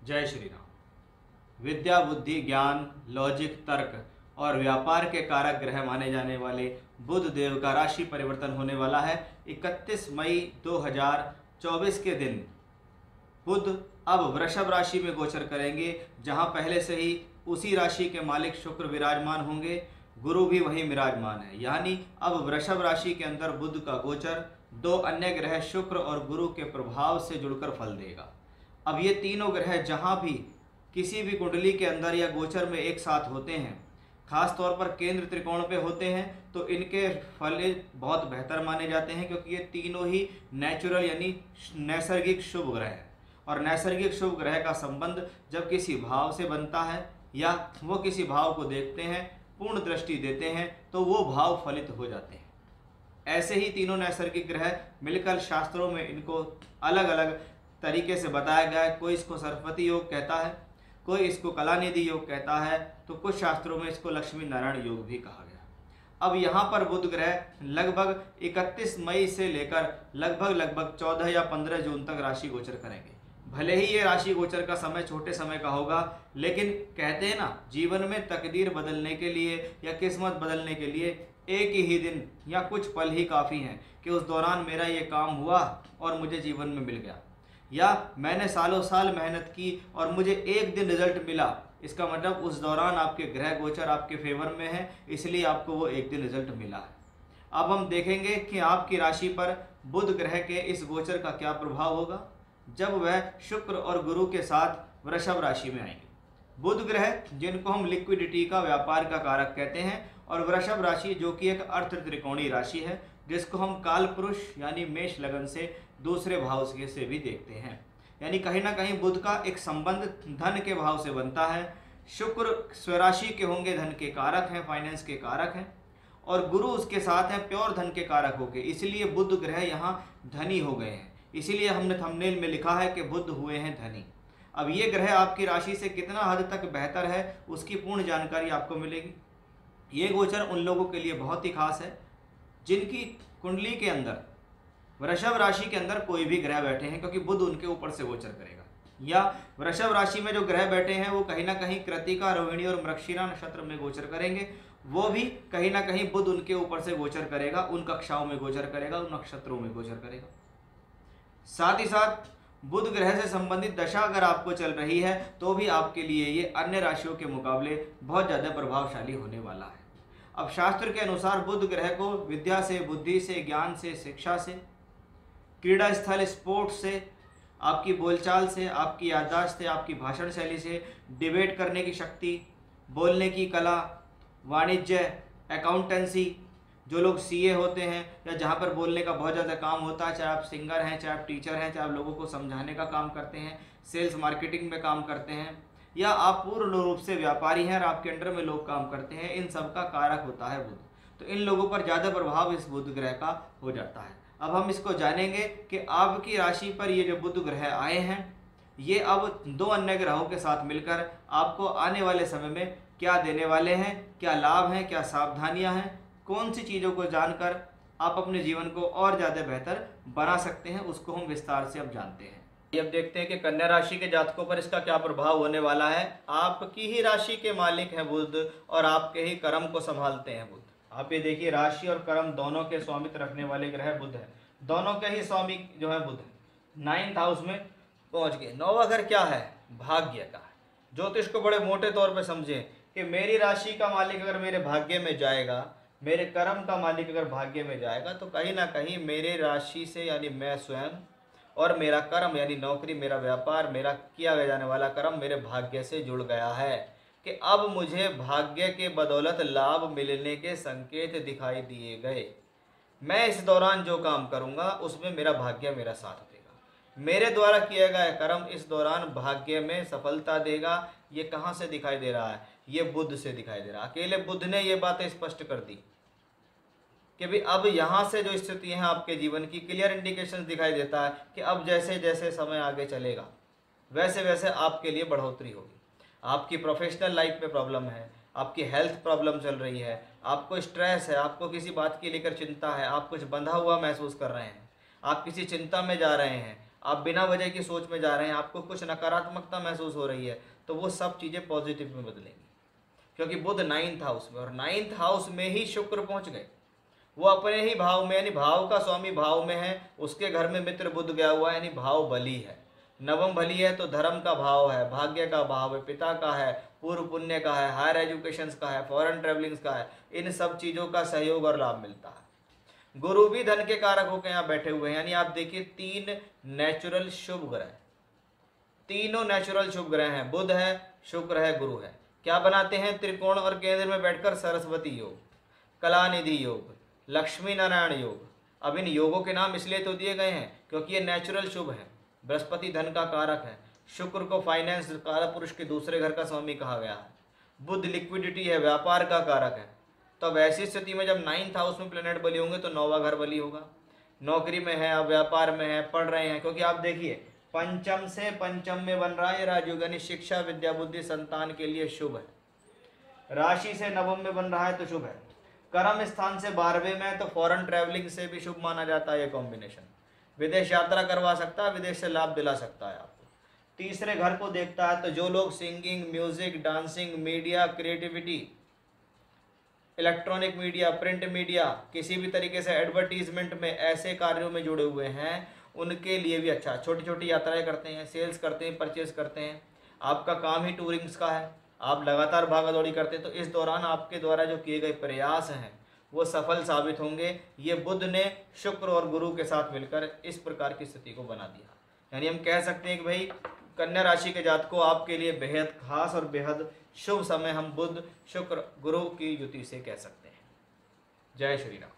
जय श्री राम। विद्या, बुद्धि, ज्ञान, लॉजिक, तर्क और व्यापार के कारक ग्रह माने जाने वाले बुध देव का राशि परिवर्तन होने वाला है 31 मई 2024 के दिन। बुध अब वृषभ राशि में गोचर करेंगे, जहां पहले से ही उसी राशि के मालिक शुक्र विराजमान होंगे। गुरु भी वहीं विराजमान है, यानी अब वृषभ राशि के अंदर बुध का गोचर दो अन्य ग्रह शुक्र और गुरु के प्रभाव से जुड़कर फल देगा। अब ये तीनों ग्रह जहां भी किसी भी कुंडली के अंदर या गोचर में एक साथ होते हैं, खास तौर पर केंद्र त्रिकोण पे होते हैं, तो इनके फल बहुत बेहतर माने जाते हैं, क्योंकि ये तीनों ही नेचुरल यानी नैसर्गिक शुभ ग्रह हैं। और नैसर्गिक शुभ ग्रह का संबंध जब किसी भाव से बनता है या वो किसी भाव को देखते हैं, पूर्ण दृष्टि देते हैं, तो वो भाव फलित हो जाते हैं। ऐसे ही तीनों नैसर्गिक ग्रह मिलकर शास्त्रों में इनको अलग अलग तरीके से बताया गया है। कोई इसको सरस्वती योग कहता है, कोई इसको कलानिधि योग कहता है, तो कुछ शास्त्रों में इसको लक्ष्मी नारायण योग भी कहा गया। अब यहाँ पर बुध ग्रह लगभग 31 मई से लेकर लगभग 14 या 15 जून तक राशि गोचर करेंगे। भले ही ये राशि गोचर का समय छोटे समय का होगा, लेकिन कहते हैं ना, जीवन में तकदीर बदलने के लिए या किस्मत बदलने के लिए एक ही दिन या कुछ पल ही काफ़ी हैं कि उस दौरान मेरा ये काम हुआ और मुझे जीवन में मिल गया, या मैंने सालों साल मेहनत की और मुझे एक दिन रिजल्ट मिला। इसका मतलब उस दौरान आपके ग्रह गोचर आपके फेवर में है, इसलिए आपको वो एक दिन रिजल्ट मिला है। अब हम देखेंगे कि आपकी राशि पर बुध ग्रह के इस गोचर का क्या प्रभाव होगा जब वह शुक्र और गुरु के साथ वृषभ राशि में आएंगे। बुध ग्रह जिनको हम लिक्विडिटी का, व्यापार का कारक कहते हैं, और वृषभ राशि जो कि एक अर्थ त्रिकोणीय राशि है, जिसको हम काल पुरुष यानी मेष लगन से दूसरे भाव से भी देखते हैं। यानी कहीं ना कहीं बुध का एक संबंध धन के भाव से बनता है। शुक्र स्वराशि के होंगे, धन के कारक हैं, फाइनेंस के कारक हैं, और गुरु उसके साथ हैं प्योर धन के कारक होके, इसलिए बुध ग्रह यहाँ धनी हो गए हैं। इसीलिए हमने थंबनेल में लिखा है कि बुध हुए हैं धनी। अब ये ग्रह आपकी राशि से कितना हद तक बेहतर है, उसकी पूर्ण जानकारी आपको मिलेगी। ये गोचर उन लोगों के लिए बहुत ही खास है जिनकी कुंडली के अंदर वृषभ राशि के अंदर कोई भी ग्रह बैठे हैं, क्योंकि बुध उनके ऊपर से गोचर करेगा। या वृषभ राशि में जो ग्रह बैठे हैं वो कहीं ना कहीं कृतिका, रोहिणी और मृगशिरा नक्षत्र में गोचर करेंगे, वो भी कहीं ना कहीं बुध उनके ऊपर से गोचर करेगा, उन कक्षाओं में गोचर करेगा, उन नक्षत्रों में गोचर करेगा। साथ ही साथ बुध ग्रह से संबंधित दशा अगर आपको चल रही है तो भी आपके लिए ये अन्य राशियों के मुकाबले बहुत ज़्यादा प्रभावशाली होने वाला है। अब शास्त्र के अनुसार बुध ग्रह को विद्या से, बुद्धि से, ज्ञान से, शिक्षा से, क्रीड़ा स्थल, स्पोर्ट्स से, आपकी बोलचाल से, आपकी याददाश्त से, आपकी भाषण शैली से, डिबेट करने की शक्ति, बोलने की कला, वाणिज्य, अकाउंटेंसी, जो लोग सीए होते हैं या जहाँ पर बोलने का बहुत ज़्यादा काम होता है, चाहे आप सिंगर हैं, चाहे आप टीचर हैं, चाहे आप लोगों को समझाने का काम करते हैं, सेल्स मार्केटिंग में काम करते हैं, या आप पूर्ण रूप से व्यापारी हैं और आपके अंडर में लोग काम करते हैं, इन सब का कारक होता है बुध। तो इन लोगों पर ज़्यादा प्रभाव इस बुध ग्रह का हो जाता है। अब हम इसको जानेंगे कि आपकी राशि पर ये जो बुध ग्रह आए हैं, ये अब दो अन्य ग्रहों के साथ मिलकर आपको आने वाले समय में क्या देने वाले हैं, क्या लाभ हैं, क्या सावधानियां हैं, कौन सी चीज़ों को जानकर आप अपने जीवन को और ज़्यादा बेहतर बना सकते हैं, उसको हम विस्तार से अब जानते हैं। अब देखते हैं कि कन्या राशि के जातकों पर इसका क्या प्रभाव होने वाला है। आपकी ही राशि के मालिक हैं बुध और आपके ही कर्म को संभालते हैं बुध। आप ये देखिए, राशि और कर्म दोनों के स्वामित्व रखने वाले ग्रह बुध है, दोनों के ही स्वामी जो है बुध है। 9th हाउस में पहुंच गए। 9वां घर क्या है? भाग्य का है। ज्योतिष को बड़े मोटे तौर पे समझें कि मेरी राशि का मालिक अगर मेरे भाग्य में जाएगा, मेरे कर्म का मालिक अगर भाग्य में जाएगा, तो कहीं ना कहीं मेरे राशि से यानी मैं स्वयं और मेरा कर्म यानी नौकरी, मेरा व्यापार, मेरा किया जाने वाला कर्म मेरे भाग्य से जुड़ गया है कि अब मुझे भाग्य के बदौलत लाभ मिलने के संकेत दिखाई दिए गए। मैं इस दौरान जो काम करूंगा उसमें मेरा भाग्य मेरा साथ देगा। मेरे द्वारा किया गया कर्म इस दौरान भाग्य में सफलता देगा। ये कहाँ से दिखाई दे रहा है? ये बुध से दिखाई दे रहा है। अकेले बुध ने ये बातें स्पष्ट कर दी कि भाई अब यहाँ से जो स्थिति है आपके जीवन की, क्लियर इंडिकेशन दिखाई देता है कि अब जैसे जैसे समय आगे चलेगा वैसे वैसे आपके लिए बढ़ोतरी होगी। आपकी प्रोफेशनल लाइफ में प्रॉब्लम है, आपकी हेल्थ प्रॉब्लम चल रही है, आपको स्ट्रेस है, आपको किसी बात की लेकर चिंता है, आप कुछ बंधा हुआ महसूस कर रहे हैं, आप किसी चिंता में जा रहे हैं, आप बिना वजह की सोच में जा रहे हैं, आपको कुछ नकारात्मकता महसूस हो रही है, तो वो सब चीज़ें पॉजिटिव में बदलेंगी, क्योंकि बुध 9th हाउस में, और 9th हाउस में ही शुक्र पहुंच गए। वो अपने ही भाव में, यानी भाव का स्वामी भाव में है, उसके घर में मित्र बुध गया हुआ है, यानी भाव बली है। नवम बली है तो धर्म का भाव है, भाग्य का भाव है, पिता का है, पूर्व पुण्य का है, हायर एजुकेशन का है, फॉरेन ट्रेवलिंग्स का है, इन सब चीज़ों का सहयोग और लाभ मिलता है। गुरु भी धन के कारक होकर यहाँ बैठे हुए हैं, यानी आप देखिए 3 नेचुरल शुभ ग्रह, तीनों नेचुरल शुभ ग्रह हैं, बुध है, शुक्र है, गुरु है। क्या बनाते हैं? त्रिकोण और केंद्र में बैठकर सरस्वती योग, कलानिधि योग, लक्ष्मी नारायण योग। अब इन योगों के नाम इसलिए तो दिए गए हैं क्योंकि ये नेचुरल शुभ है। बृहस्पति धन का कारक है, शुक्र को फाइनेंस कारक पुरुष के दूसरे घर का स्वामी कहा गया है, बुध लिक्विडिटी है, व्यापार का कारक है। तो अब ऐसी स्थिति में जब 9th हाउस में प्लेनेट बली होंगे तो 9वां घर बली होगा। नौकरी में है, अब व्यापार में है, पढ़ रहे हैं, क्योंकि आप देखिए पंचम से पंचम में बन रहा है राजयोग, यानी शिक्षा, विद्या, बुद्धि, संतान के लिए शुभ है। राशि से नवम में बन रहा है तो शुभ है। कर्म स्थान से 12वें में है तो फॉरेन ट्रैवलिंग से भी शुभ माना जाता है ये कॉम्बिनेशन। विदेश यात्रा करवा सकता है, विदेश से लाभ दिला सकता है आपको। तीसरे घर को देखता है, तो जो लोग singing, music, dancing, media, creativity, electronic media, print media, किसी भी तरीके से एडवर्टीजमेंट में, ऐसे कार्यों में जुड़े हुए हैं, उनके लिए भी अच्छा। छोटी छोटी यात्राएं करते हैं, सेल्स करते हैं, परचेज करते हैं, आपका काम ही टूरिंग्स का है, आप लगातार भागा दौड़ी करते हैं, तो इस दौरान आपके द्वारा जो किए गए प्रयास हैं वो सफल साबित होंगे। ये बुध ने शुक्र और गुरु के साथ मिलकर इस प्रकार की स्थिति को बना दिया। यानी हम कह सकते हैं कि भाई कन्या राशि के जातकों, आपके लिए बेहद खास और बेहद शुभ समय हम बुध, शुक्र, गुरु की युति से कह सकते हैं। जय श्री राम।